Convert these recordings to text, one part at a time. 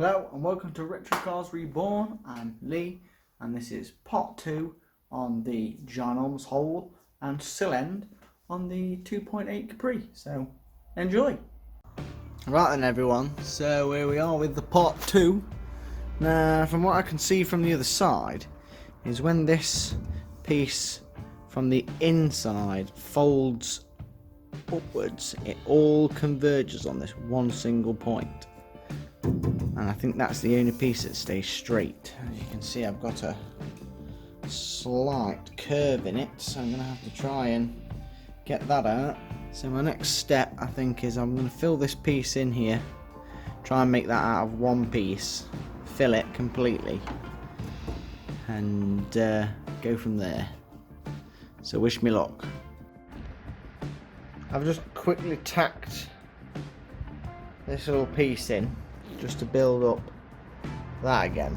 Hello and welcome to Retro Cars Reborn. I'm Lee and this is part 2 on the ginormous hole and sill end on the 2.8 Capri. So enjoy! Right then everyone, so here we are with the part 2. Now from what I can see from the other side is when this piece from the inside folds upwards, it all converges on this one single point. And I think that's the only piece that stays straight. As you can see, I've got a slight curve in it, so I'm going to have to try and get that out. So my next step, I think, is I'm going to fill this piece in here, try and make that out of one piece, fill it completely, and go from there. So wish me luck. I've just quickly tacked this little piece in just to build up that again.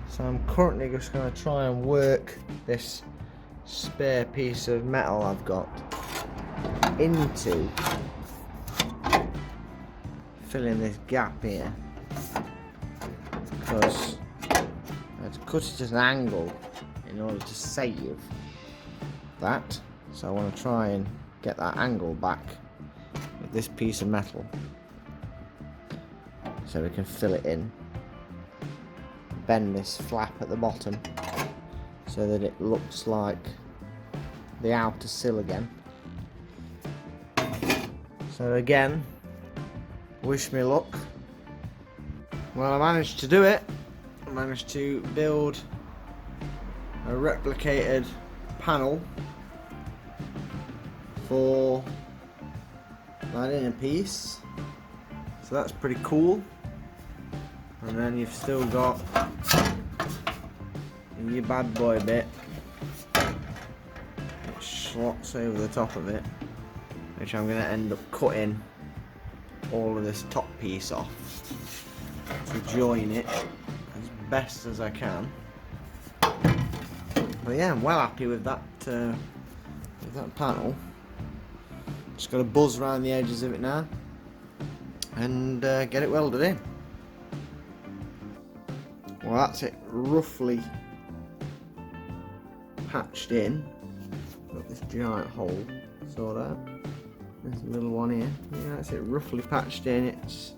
So I'm currently just going to try and work this spare piece of metal I've got into filling this gap here, because I have to cut it at an angle in order to save that. So I want to try and get that angle back with this piece of metal, so we can fill it in. Bend this flap at the bottom so that it looks like the outer sill again. So again, wish me luck. Well, I managed to do it. I managed to build a replicated panel for that inner piece, so that's pretty cool. And then you've still got your bad boy bit which slots over the top of it, which I'm going to end up cutting all of this top piece off to join it as best as I can. But yeah, I'm well happy with that panel. Just got to buzz around the edges of it now and get it welded in. Well, that's it roughly patched in. Got this giant hole sort out. There's a little one here. Yeah, that's it roughly patched in. It's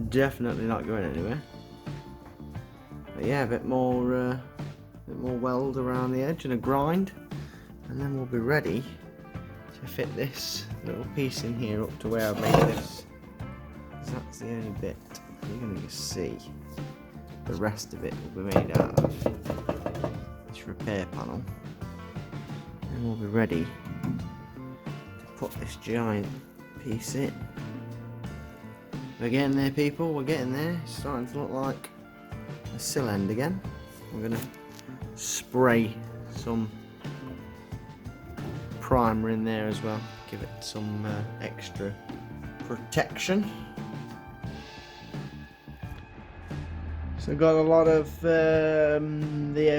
definitely not going anywhere. But yeah, a bit more weld around the edge and a grind, and then we'll be ready to fit this little piece in here up to where I've made this. That's the only bit you're going to see. The rest of it will be made out of this repair panel, and we'll be ready to put this giant piece in. We're getting there, people, we're getting there. It's starting to look like a sill end again. We're going to spray some primer in there as well, give it some extra protection. So got a lot of the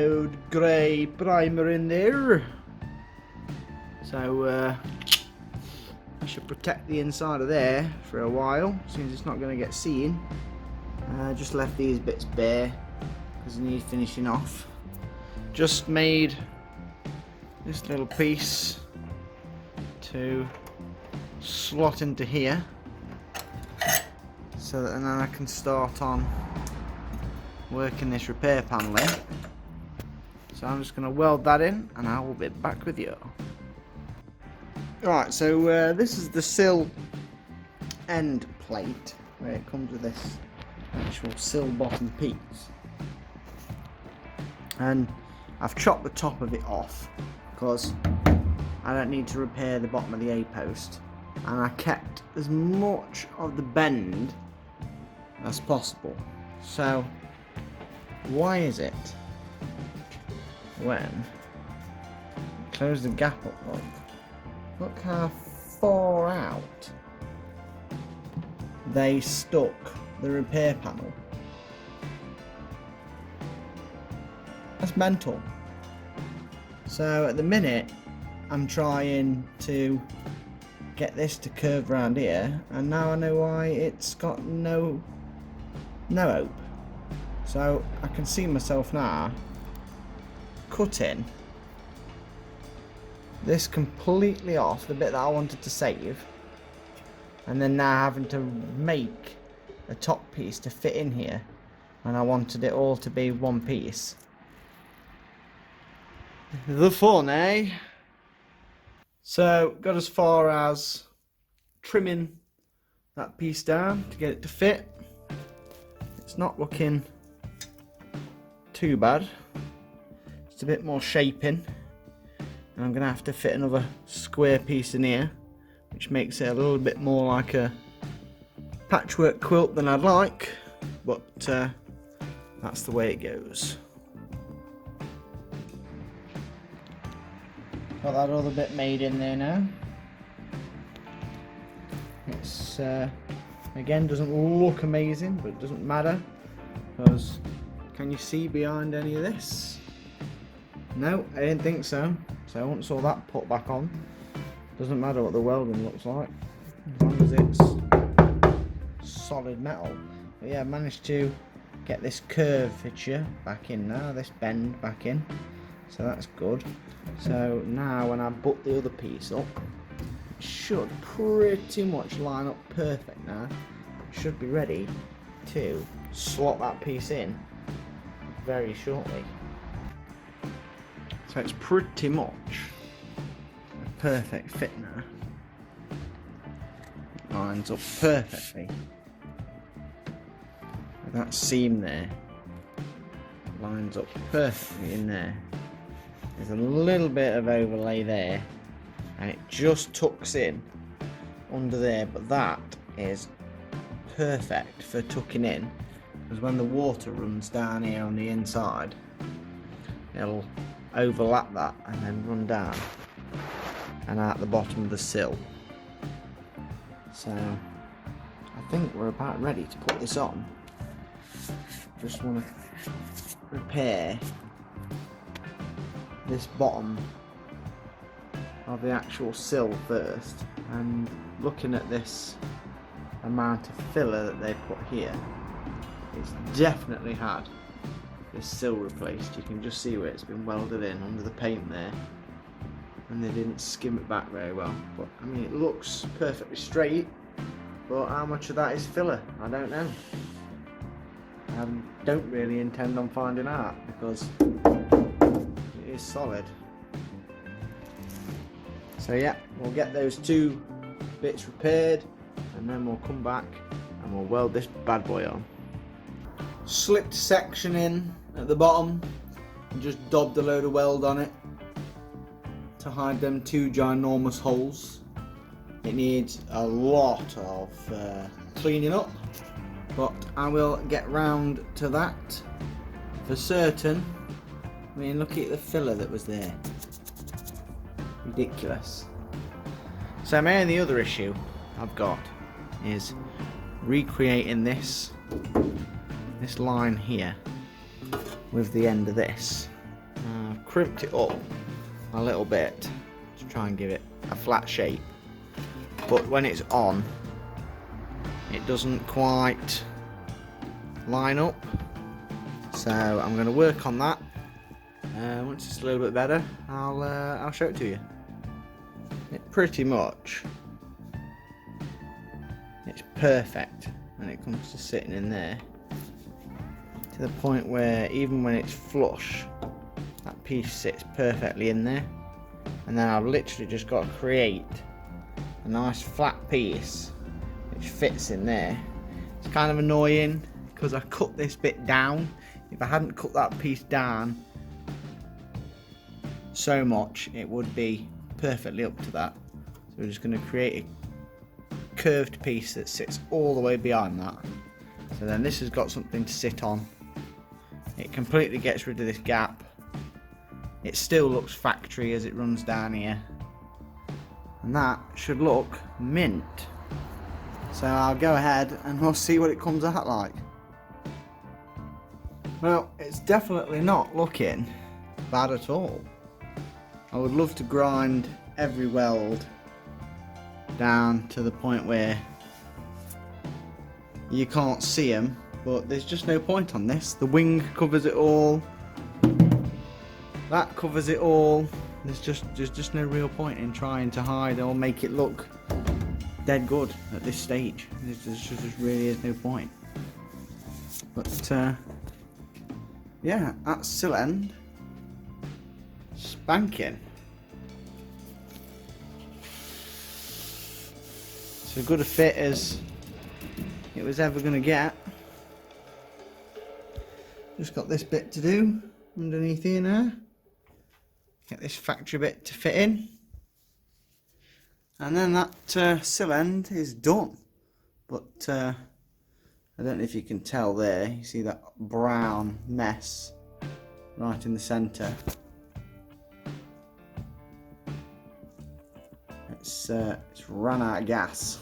old grey primer in there, so I should protect the inside of there for a while, since it's not going to get seen. Just left these bits bare because I need finishing off. Just made this little piece to slot into here, so that then I can start on working this repair panel in. So I'm just going to weld that in and I will be back with you. Alright, so this is the sill end plate, where it comes with this actual sill bottom piece. And I've chopped the top of it off because I don't need to repair the bottom of the A-post, and I kept as much of the bend as possible. So why is it when close the gap up, look how far out they stuck the repair panel? That's mental. So at the minute I'm trying to get this to curve around here, and now I know why it's got no hope. So I can see myself now cutting this completely off, the bit that I wanted to save, and then now having to make a top piece to fit in here, and I wanted it all to be one piece. The fun, eh? So got as far as trimming that piece down to get it to fit. It's not looking too bad. It's a bit more shaping, and I'm gonna have to fit another square piece in here, which makes it a little bit more like a patchwork quilt than I'd like, but that's the way it goes. Got that other bit made in there now. It's again, doesn't look amazing, but it doesn't matter, because can you see behind any of this? No, I didn't think so. So once all that put back on, doesn't matter what the welding looks like, as long as it's solid metal. But yeah, I managed to get this curve feature back in now, this bend back in, so that's good. So now when I butt the other piece up, it should pretty much line up perfect now. It should be ready to slot that piece in very shortly. So it's pretty much a perfect fit now. It lines up perfectly. That seam there lines up perfectly in there. There's a little bit of overlay there, and it just tucks in under there, but that is perfect for tucking in, because when the water runs down here on the inside, it'll overlap that and then run down and out the bottom of the sill. So I think we're about ready to put this on. Just want to repair this bottom of the actual sill first, and looking at this amount of filler that they put here, it's definitely had this sill replaced. You can just see where it's been welded in under the paint there, and they didn't skim it back very well. But I mean, it looks perfectly straight, but how much of that is filler, I don't know. I don't really intend on finding out, because it is solid. So yeah, we'll get those two bits repaired, and then we'll come back and we'll weld this bad boy on. Slipped section in at the bottom and just daubed a load of weld on it to hide them two ginormous holes. It needs a lot of cleaning up, but I will get round to that for certain. I mean, look at the filler that was there. Ridiculous. So my only other issue I've got is recreating this line here with the end of this. I've crimped it up a little bit to try and give it a flat shape, but when it's on, it doesn't quite line up. So I'm going to work on that. Once it's a little bit better, I'll show it to you. It pretty much, it's perfect when it comes to sitting in there, to the point where even when it's flush, that piece sits perfectly in there. And then I've literally just got to create a nice flat piece which fits in there. It's kind of annoying because I cut this bit down. If I hadn't cut that piece down so much, it would be perfectly up to that. So we're just going to create a curved piece that sits all the way behind that. So then this has got something to sit on. It completely gets rid of this gap. It still looks factory as it runs down here, and that should look mint. So I'll go ahead and we'll see what it comes out like. Well, it's definitely not looking bad at all. I would love to grind every weld down to the point where you can't see them, but there's just no point on this. The wing covers it all, that covers it all. There's just no real point in trying to hide or make it look dead good at this stage. There just really is no point. But yeah, at sill end, spanking. It's as good a fit as it was ever going to get. Just got this bit to do underneath here now. Get this factory bit to fit in. And then that sill end is done. But I don't know if you can tell there, you see that brown mess right in the centre. It's run out of gas,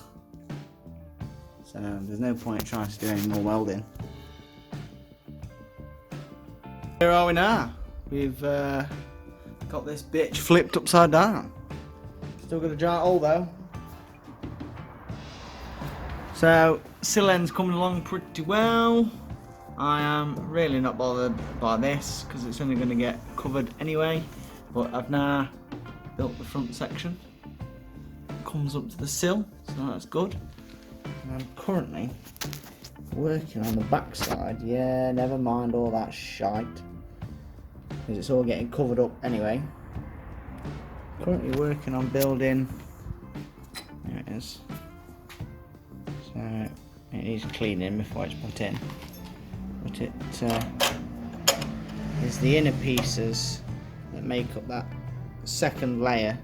so there's no point trying to do any more welding. Here are we now. We've got this bitch flipped upside down. Still got a giant hole though. So sill end's coming along pretty well. I am really not bothered by this because it's only going to get covered anyway. But I've now built the front section. Comes up to the sill, so that's good. And I'm currently working on the back side. Yeah, never mind all that shite, because it's all getting covered up anyway. Currently working on building. There it is. So it needs cleaning before it's put in. But it is the inner pieces that make up that second layer.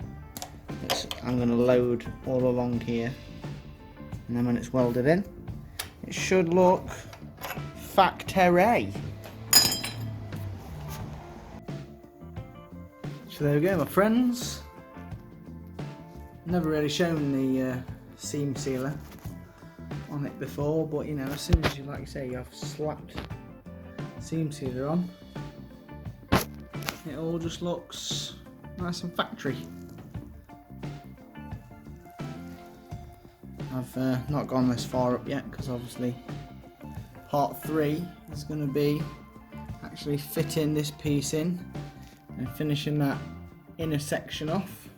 I'm going to load all along here, and then when it's welded in, it should look factory. So there we go, my friends. Never really shown the seam sealer on it before, but you know, as soon as you, like you say, you have slapped seam sealer on, it all just looks nice and factory. I've not gone this far up yet because obviously part 3 is going to be actually fitting this piece in and finishing that inner section off.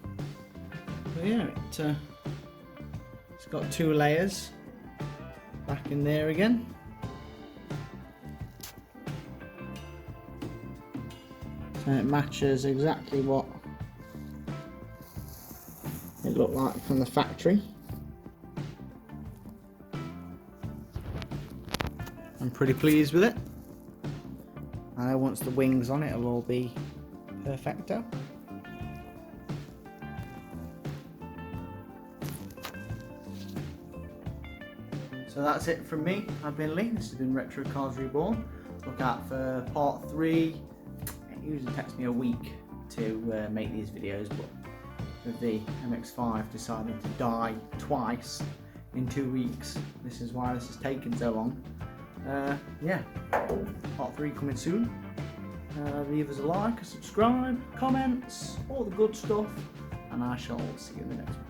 So yeah, it's got 2 layers back in there again. So it matches exactly what it looked like from the factory. I'm pretty pleased with it. I know once the wings on it, it'll all be perfecto. So that's it from me. I've been Lee. This has been Retro Cars Reborn. Look out for part 3. It usually takes me a week to make these videos, but with the MX-5 deciding to die twice in 2 weeks, this is why this has taken so long. Yeah, part 3 coming soon. Leave us a like, a subscribe, comments, all the good stuff, and I shall see you in the next one.